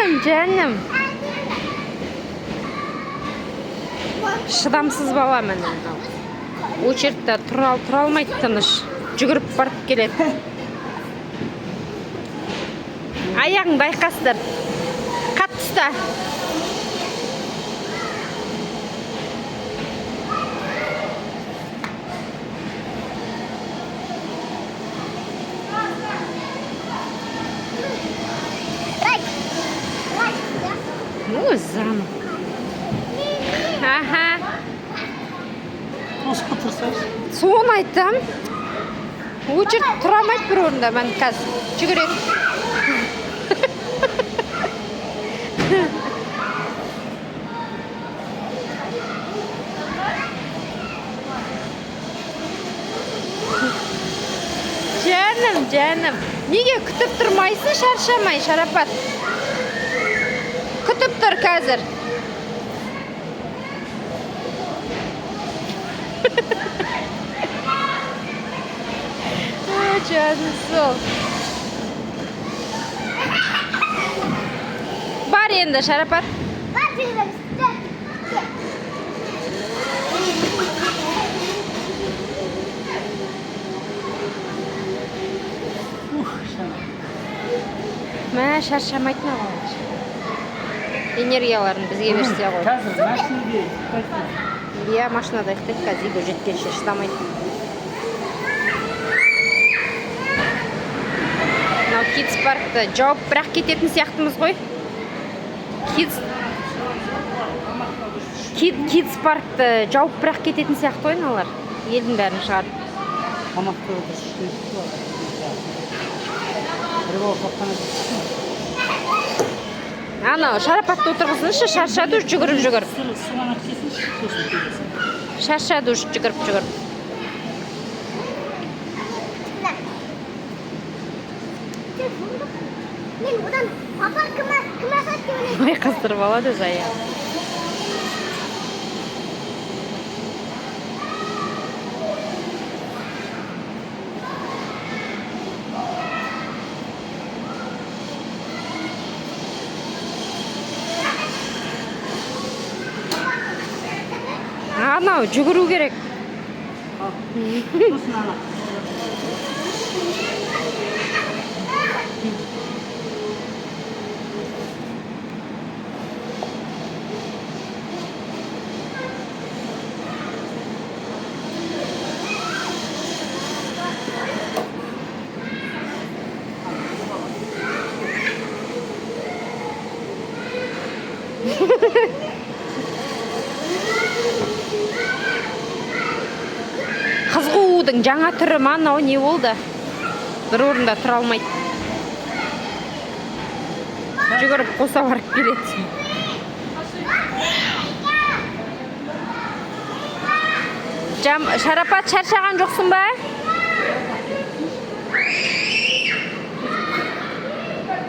Жаным. Шыдамсыз бала міне. Очередьте тұра алмайды тыныш. Жүгіріп барып келеді. Аяғыңды айқастыр. Қатты ұста. Ой, зам. Аха. Соны айтам. Очередь тұра алмайды бір орында, мен қазір жүгіреді. Жаным. Неге күтіп тұрмайсың, шаршамай, Шарапат? Күтіп тұр қазір. Canım sol. Бар енді, Шарапат. Мә, шаршамайтын ағалар. Энергияларын бізге берсе ғой. Қазір машинада. Иә, машинада ектеп, қазір үйге жеткенше шыдамайды. Мынау Kids паркта жауып бірақ кететін сияқтымыз ғой. Kids паркта жауып бірақ кететін сияқты ғой мыналар. Елдің бәрін шығарып. Анау Шарапатты отырғызыңызшы, шаршады уж жүгіріп. Шаршады уж жүгіріп. Айқастырып алады жая. Анау жүгіру керек. Қыз қуудың жаңа түрі ма, мынау не болды? Бір орында тұра алмайды. Жүгіріп қоса барып келеді. Шарапат, шаршаған жоқсың ба?